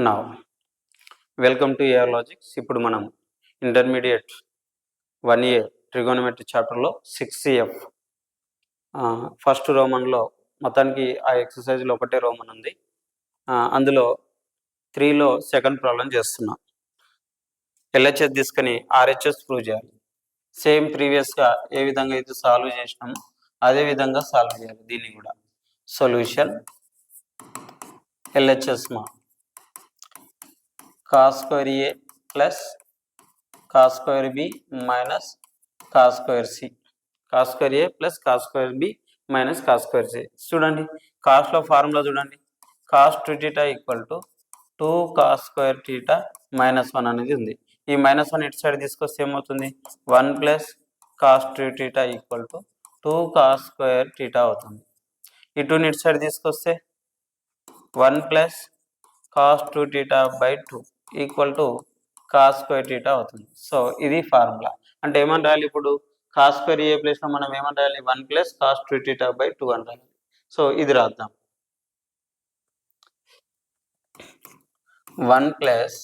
Now welcome to AR Logics. ఇప్పుడు మనం intermediate 1A trigonometry చాప్టర్లో 6CF ఫస్ట్ రోమన్లో మొత్తానికి ఆ ఎక్సర్సైజ్లో ఒకటే రోమన్ ఉంది. అందులో 3లో సెకండ్ ప్రాబ్లం చేస్తున్నాం. ఎల్హెచ్ఎస్ తీసుకొని ఆర్హెచ్ఎస్ ప్రూవ్ చేయాలి. సేమ్ ప్రీవియస్గా ఏ విధంగా అయితే సాల్వ్ చేసినామో అదే విధంగా సాల్వ్ చేయాలి. దీన్ని కూడా సొల్యూషన్ ఎల్హెచ్ఎస్ మా cos square A plus cos square B minus cos square C. cos square A plus cos square B minus cos square C. చూడండి, కాస్ట్లో ఫార్ములా చూడండి. cos 2θ equal to 2 cos square θ minus 1 అనేది ఉంది. ఈ minus 1 ఇటు side తీసుకొస్తే ఏమవుతుంది? 1 plus cos 2θ equal to 2 cos square θ అవుతుంది. ఈ 2ని ఇటు సైడ్ తీసుకొస్తే 1 plus cos 2θ by 2 equal to cos square theta అవుతుంది. సో ఇది ఫార్ములా. అంటే ఏమని రాయాలి? ఇప్పుడు కాస్ స్క్వేర్ ఏ ప్లేస్లో మనం ఏమని రాయాలి? 1 ప్లస్ కాస్ 2θ బై 2 అని రాయాలి. సో ఇది రాద్దాం. 1 plus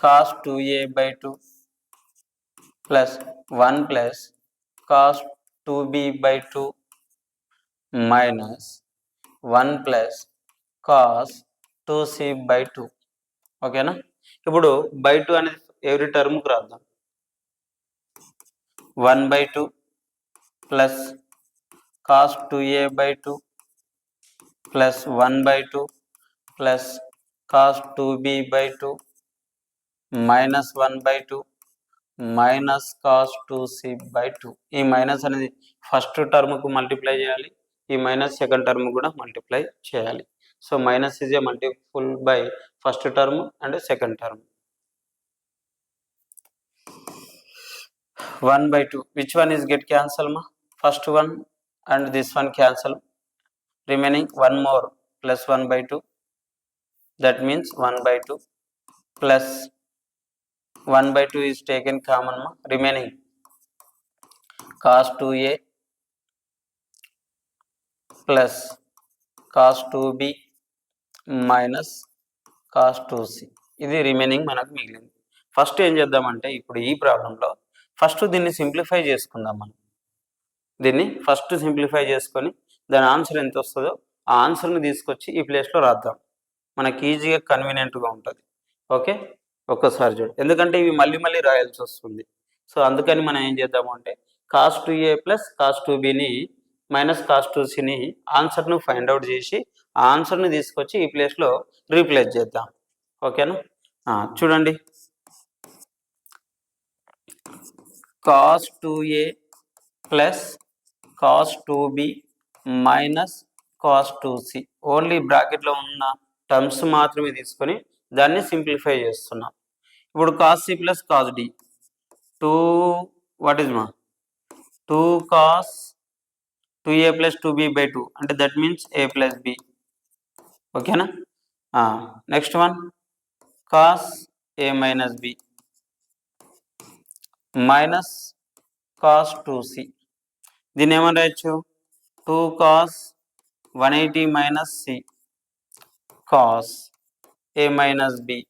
cos 2a by 2 plus 1 plus cos 2b by 2 minus 1 plus cos 2c by 2. ఓకేనా? ఇప్పుడు బై 2 అనేది ఎవరి టర్మ్కి రాద్దాం. 1 by 2 plus cos 2a by 2 plus 1 by 2 plus cos 2b by 2 minus 1 by 2 minus cos 2c by 2. ఈ minus అనేది first టర్మ్కు multiply చేయాలి, ఈ minus second term కూడా మల్టిప్లై చేయాలి. So minus is a multiple by first term and second term. 1 by 2. Which one is get cancel ma? First one and this one cancel. Remaining one more plus 1 by 2. That means 1 by 2 plus 1 by 2 is taken common ma. Remaining cos 2a plus cos 2b minus cos 2c. ఇది remaining మనకు మిగిలింది. First ఏం చేద్దామంటే ఇప్పుడు ఈ ప్రాబ్లంలో first దీన్ని simplify చేసుకుందాం. మనం దీన్ని ఫస్ట్ సింప్లిఫై చేసుకొని దాని ఆన్సర్ ఎంత వస్తుందో ఆ ఆన్సర్ని తీసుకొచ్చి ఈ ప్లేస్లో రాద్దాం. మనకి ఈజీగా కన్వీనియంట్గా ఉంటుంది. ఓకే, ఒక్కసారి చూడు, ఎందుకంటే ఇవి మళ్ళీ మళ్ళీ రాయాల్సి వస్తుంది. సో అందుకని మనం ఏం చేద్దాము అంటే కాస్ 2a ప్లస్ కాస్ 2bని మైనస్ కాస్ 2cని ఆన్సర్ను ఫైండ్ అవుట్ చేసి ఆ ఆన్సర్ని తీసుకొచ్చి ఈ ప్లేస్లో రీప్లేస్ చేద్దాం. ఓకేనా? చూడండి, cos 2a plus cos 2b minus cos 2c. Only బ్రాకెట్లో ఉన్న టర్మ్స్ మాత్రమే తీసుకొని దాన్ని సింప్లిఫై చేస్తున్నాం. ఇప్పుడు cos c plus cos d 2 what is మా 2 cos 2a plus 2b by 2 అంటే that means a plus b. ఓకేనా? Next one cos a minus b minus cos 2c. దీన్ని ఏమని రాయొచ్చు? 2 cos 180 minus c cos a minus b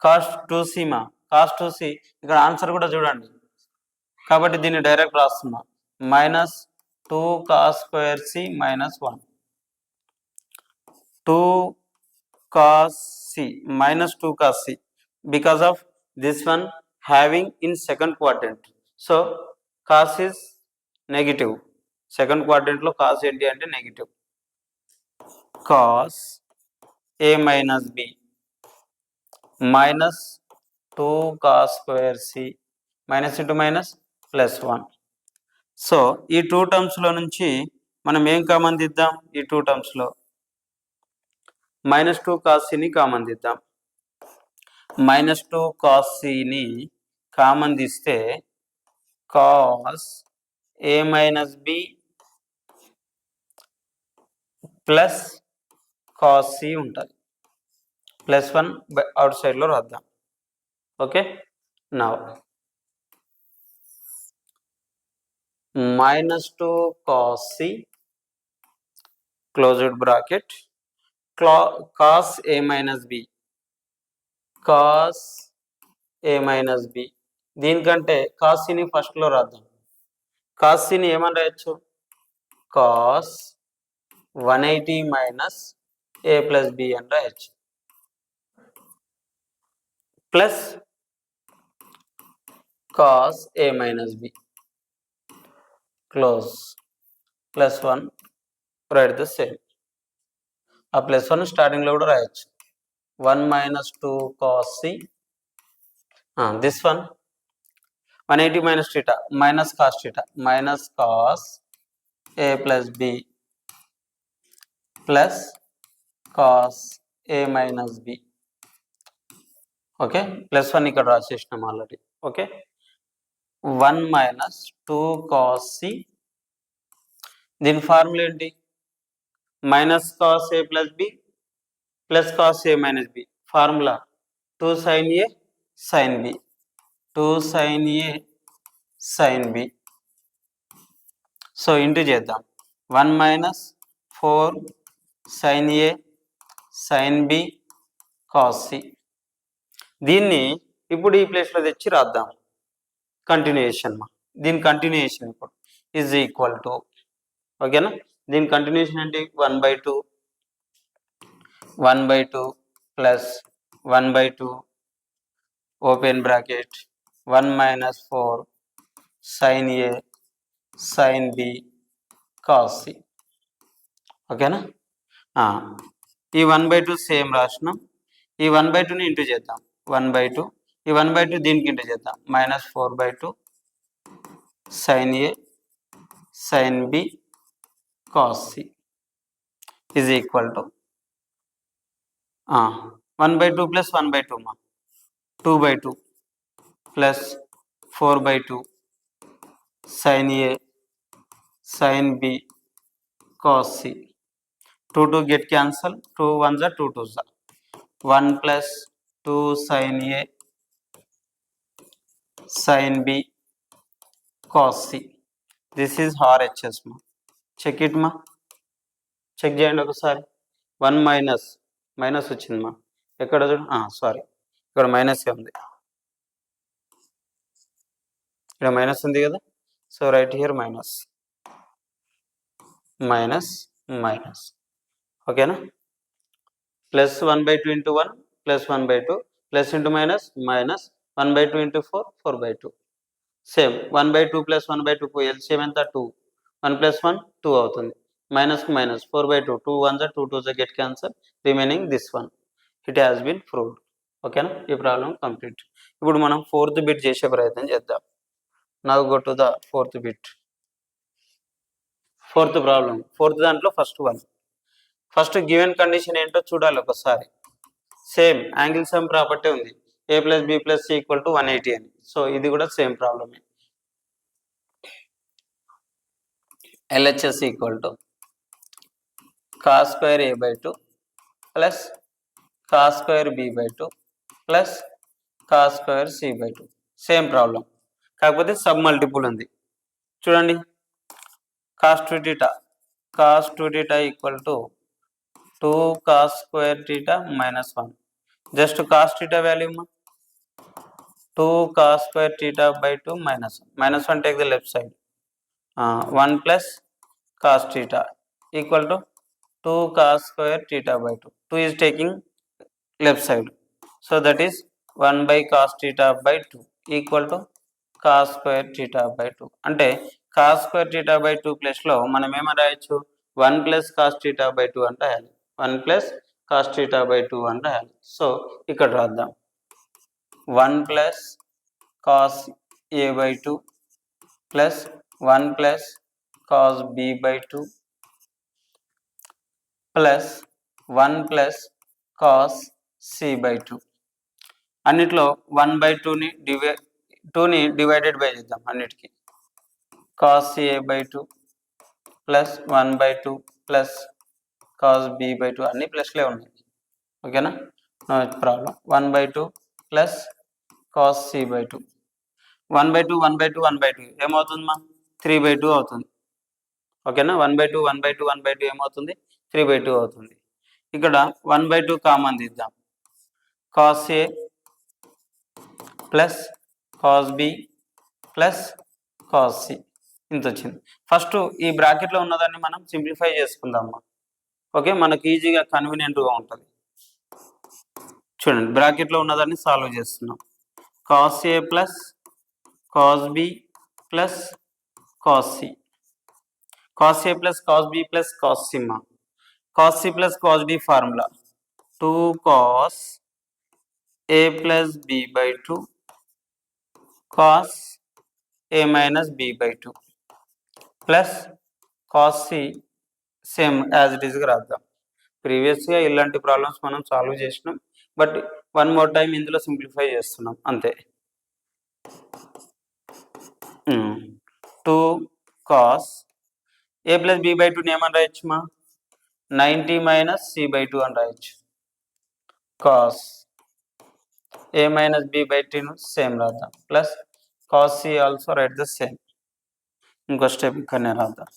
cos 2c మా cos 2c. ఇక్కడ answer కూడా చూడండి కాబట్టి దీన్ని డైరెక్ట్ రాస్తున్నా. Minus 2 cos square c minus 1 2 cos c minus 2 cos c because of this one having in second quadrant. So cos is negative. Second క్వాడ్రంట్లో cos ఏంటి అంటే negative. cos a minus b minus 2 cos square c minus into minus plus 1. So ఈ 2 టర్మ్స్లో నుంచి మనం ఏం common తీద్దాం? ఈ 2 టర్మ్స్లో మైనస్ 2 cos cని కామన్ తీద్దాం. మైనస్ 2 cos cని కామన్ తీస్తే cos a minus b plus cos c ఉంటుంది. ప్లస్ 1 అవుట్ సైడ్లో రాద్దాం. Okay, now minus 2 cos c closed bracket cos A minus B, cos A minus B. దీనికంటే కాస్ సిని ఫస్ట్లో రాద్దాం. కాస్ సిని ఏమని రాయొచ్చు, cos 180 minus A plus B అని రాయొచ్చు. Plus cos A minus B close plus 1 right the same. ఆ ప్లస్ 1 స్టార్టింగ్లో కూడా రాయొచ్చు. 1 minus 2 cos C, this one 180 minus theta minus cos theta minus cos A plus B plus cos A minus B. Okay, plus 1 ఇక్కడ రాసేసినాం already. Okay, 1 minus 2 cos C, దీని formula ఏంటి, minus cos A plus B plus cos A minus B. Formula 2 sine A sine B, 2 sine A sine B. So into చేద్దాం, 1 minus 4 sine A sine B cos C. దీన్ని ఇప్పుడు ఈ ప్లేస్లో తెచ్చి రాద్దాం. Continuation దీని కంటిన్యూయేషన్ ఇప్పుడు ఈజ్ ఈక్వల్ టు, ఓకేనా, దీని కంటిన్యూషన్ అంటే 1/2 plus 1/2 open bracket 1 minus 4 sine A sine B cos C. ఓకేనా, ఈ 1/2 సేమ్ రాసినాం. ఈ 1/2ని ఇంటూ చేద్దాం, 1/2 ఈ 1/2 దీనికి ఇంటూ చేద్దాం, minus 4/2 sine A sine B cos C is equal to 1/2 plus 1/2 2/2 plus 4/2 sine A sine B cos C. 2 2 get cancel, 2 1s are 2 2s are 1 plus 2 sin A sin B cos C. This is RHS ma. Check it ma. Check చేయండి ఒకసారి. 1 minus వచ్చింది మా, ఎక్కడ చూడు, sorry ఇక్కడ minus ఉంది, ఇక్కడ minus ఉంది కదా. So right here minus minus minus. ఓకేనా, plus 1/2 into 1 plus 1/2 plus into minus minus 1/2 into 4 4/2 same. 1/2 plus 1/2 LCM ఎంత 2, 1 ప్లస్ 1 2 అవుతుంది, minus minus 4/2 2 1s 2 2s get cancel, remaining this one. It has been proved. ఓకేనా, ఈ problem complete. ఇప్పుడు మనం 4th bit చేసే ప్రయత్నం చేద్దాం. Now go to the 4th bit. 4th problem, 4th దాంట్లో first one. First given condition ఏంటో చూడాలి ఒకసారి. సేమ్ యాంగిల్ సమ్ ప్రాపర్టీ ఉంది, A plus B plus C equal to 180 అని. సో ఇది కూడా సేమ్ ప్రాబ్లమే. LHS equal to cos square A/2 plus cos square B/2 plus cos square C/2. Same problem, కాకపోతే sub multiple ఉంది. చూడండి, cos 2 θ equal to 2 cos square theta minus 1. Just cos theta value 2 cos square theta by 2 minus 1. Minus 1 take the left side. 1 plus cos theta equal to 2 cos square theta by 2. 2 is taking left side. So that is 1 by cos theta by 2 equal to cos square theta by 2. అంటే cos square theta by 2 plus లో మనం ఏమని రాయొచ్చు, 1 plus cos theta by 2 అంటే రాయాలి, 1 plus cos theta by 2 అని రాయాలి. So ఇక్కడ రాద్దాం, 1 plus cos A by 2 plus 1 plus cos B by 2 plus 1 plus cos C by 2. అన్నిట్లో 1/2ని డివైడెడ్ బై చేద్దాం అన్నిటికీ. cos A by 2 plus 1/2 plus cos B by 2 అన్ని ప్లస్లే ఉన్నాయి. ఓకేనా, problem 1/2 plus cos C by 2 1/2 ఏమవుతుందమ్మా 3/2 అవుతుంది. ఓకేనా, 1/2 ఏమవుతుంది 3/2 అవుతుంది. ఇక్కడ 1/2 కామన్ తీద్దాం. Cos A plus cos B plus cos C ఇంత వచ్చింది. ఫస్ట్ ఈ బ్రాకెట్లో ఉన్నదాన్ని మనం సింప్లిఫై చేసుకుందాం. ఓకే, మనకు ఈజీగా కన్వీనియంట్గా ఉంటుంది. చూడండి, బ్రాకెట్లో ఉన్నదాన్ని సాల్వ్ చేస్తున్నాం. Cos A plus cos B plus cos C. Cos A plus cos B plus cos C మా cos C plus cos D formula 2 cos A plus B by 2 cos A minus B by 2 plus cos C same as it ఈస్గా రాద్దాం. ప్రీవియస్గా ఇలాంటి problems మనం solve చేసినాం, but one more time ఇందులో simplify చేస్తున్నాం అంతే. 2 cos A plus B by 2ని ఏమని రాయొచ్చు మా 90 మైనస్ సి బై 2 అని రాయొచ్చు. Cos A minus B by 2 same రాద్దాం plus cos C also right the same. ఇంకో స్టెప్ ఇక్కడనే రాద్దాం.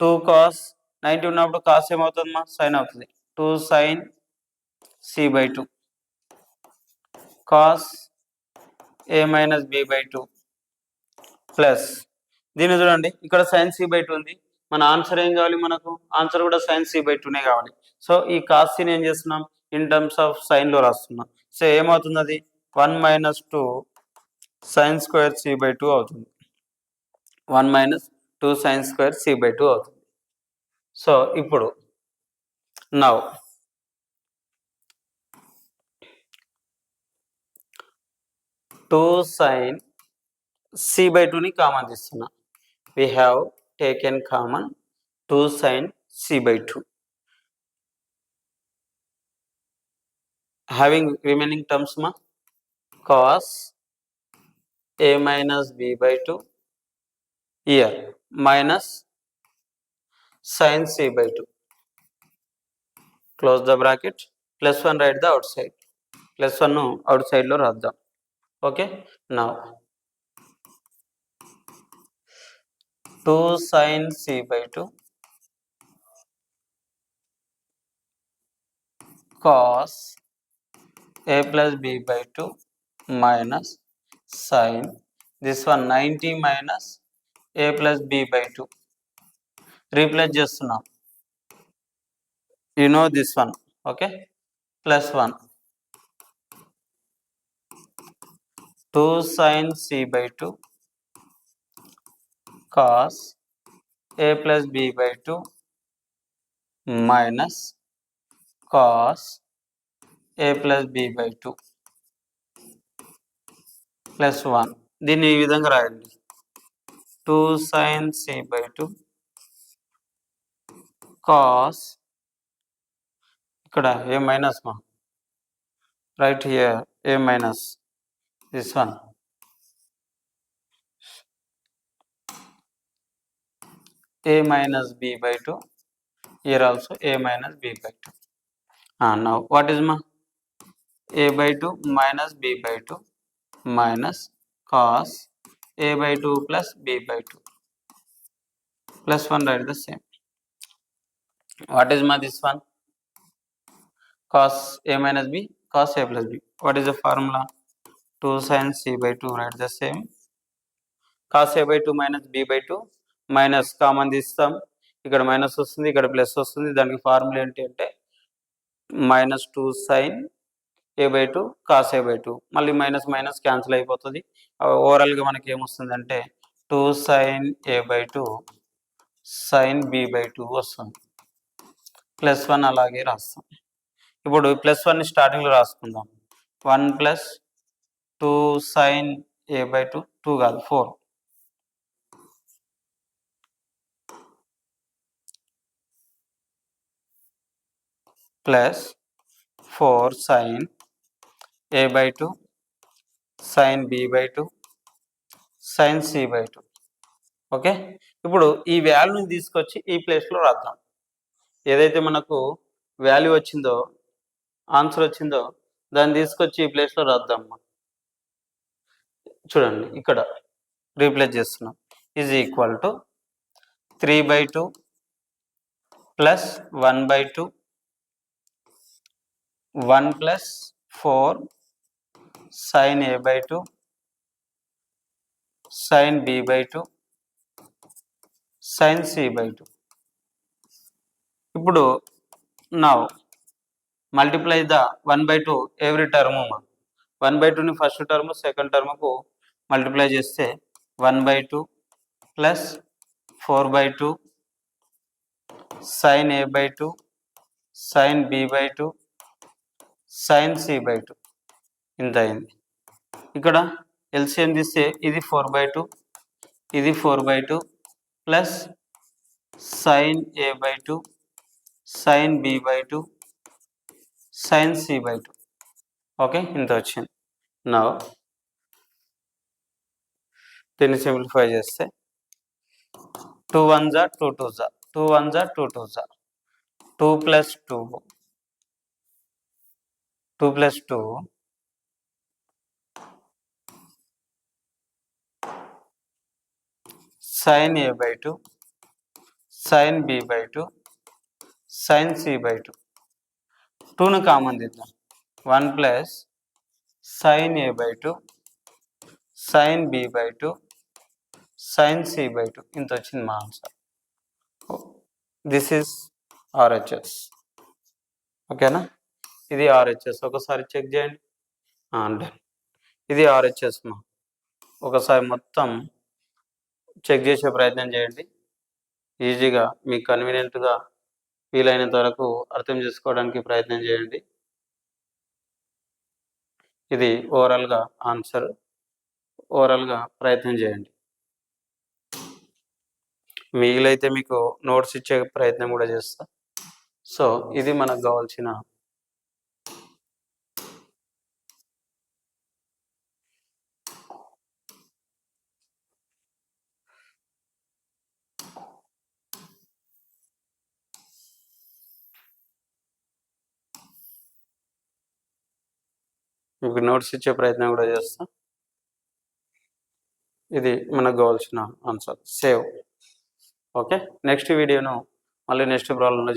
2 కాస్ 90 ఉన్నప్పుడు కాస్ ఏమవుతుంది మా సైన్ అవుతుంది. 2 sine C by 2 cos A minus B by 2 plus దీన్ని చూడండి, ఇక్కడ సైన్ సి బై 2 ఉంది. మన ఆన్సర్ ఏం కావాలి? మనకు ఆన్సర్ కూడా సైన్ సి బై 2నే కావాలి. సో ఈ కాస్ సిని ఏం చేస్తున్నాం? ఇన్ టర్మ్స్ ఆఫ్ సైన్లో రాస్తున్నాం. సో ఏమవుతుంది? అది 1 minus 2 sine square C by 2 అవుతుంది. 1 minus 2 sine square C by 2 అవుతుంది. సో ఇప్పుడు నౌ 2 సైన్ సి బై 2ని కామన్ తీస్తున్నా. We have taken common 2 sin c by 2. Having remaining terms ma cos a minus b by 2 here minus sin c by 2. Close the bracket. Plus 1 write the outside. Plus 1 outside lo raddam. Okay. Now 2 sin c by 2 cos a plus b by 2 minus sin this one 90 minus a plus b by 2. Replace చేస్తున్నాం. You know this one. Okay. Plus 1 2 sin c by 2 cos a plus b by 2 minus cos a plus b by 2 plus 1. దీన్ని ఈ విధంగా రాయండి. 2 sin c by 2 cos ఇక్కడ a minus మా right here a minus this one a minus b by 2 here also a minus b by 2. Now what is ma a by 2 minus b by 2 minus cos a by 2 plus b by 2 plus 1 write the same. What is ma this one? Cos a minus b cos a plus b. What is the formula? 2 sin c by 2 write the same. Cos a by 2 minus b by 2 minus common తీస్తాం. ఇక్కడ minus వస్తుంది, ఇక్కడ plus వస్తుంది. దానికి formula ఏంటి అంటే minus 2 sine A by 2 cos A by 2 మళ్ళీ minus minus cancel అయిపోతుంది. ఓవరాల్గా మనకి ఏమొస్తుంది అంటే 2 sine A by 2 sine B by 2 వస్తుంది. ప్లస్ 1 అలాగే రాస్తాం. ఇప్పుడు ప్లస్ 1ని స్టార్టింగ్లో రాసుకుందాం. 1 ప్లస్ 2 సైన్ ఏ బై 2 2 కాదు 4 plus 4 sine A by 2 sine B by 2 sine C by 2. Okay, ఇప్పుడు ఈ వాల్యూని తీసుకొచ్చి ఈ ప్లేస్లో రాద్దాం. ఏదైతే మనకు వాల్యూ వచ్చిందో ఆన్సర్ వచ్చిందో దాన్ని తీసుకొచ్చి ఈ ప్లేస్లో రాద్దాం. చూడండి, ఇక్కడ రీప్లేస్ చేస్తున్నాం. Is equal to 3/2 plus 1/2 1 plus 4 sin a by 2 sin b by 2 sin c by 2. ఇప్పుడు now multiply the 1 by 2 every term. 1 by 2 ని ఫస్ట్ టర్మ్ సెకండ్ టర్మ్కు మల్టిప్లై చేస్తే 1 by 2 plus 4 by 2 sin a by 2 sin b by 2 sin c by 2 ఇంత అయింది. ఇక్కడ LCM తీస్తే ఇది 4 by 2 ఇది 4 by 2 plus sin a by 2 sin b by 2 sin c by 2. Okay, ఇంత వచ్చింది. నా దీన్ని సింప్లిఫై చేస్తే 2 1 జా 2 2 జా 2 1 జా 2 2 జా 2 plus 2 2 plus 2 sin a by 2 sin b by 2 sin c by 2. 2ను common తీద్దాం. 1 plus sin a by 2 sin b by 2 sin c by 2 ఇంత వచ్చింది మా ఆన్సర్. This is RHS. ఓకేనా, ఇది RHS. ఒకసారి చెక్ చేయండి. అంటే ఇది RHS మా. ఒకసారి మొత్తం చెక్ చేసే ప్రయత్నం చేయండి. ఈజీగా మీకు కన్వీనియంట్గా వీలైనంత వరకు అర్థం చేసుకోవడానికి ప్రయత్నం చేయండి. ఇది ఓవరాల్గా ఆన్సర్. ఓవరాల్గా ప్రయత్నం చేయండి. మిగిలైతే మీకు నోట్స్ ఇచ్చే ప్రయత్నం కూడా చేస్తా. సో ఇది మనకు కావాల్సిన మీకు నోట్స్ ఇచ్చే ప్రయత్నం కూడా చేస్తా. ఇది మనకు కావాల్సిన ఆన్సర్. సేవ్. ఓకే, నెక్స్ట్ వీడియోను మళ్ళీ నెక్స్ట్ ప్రాబ్లంలో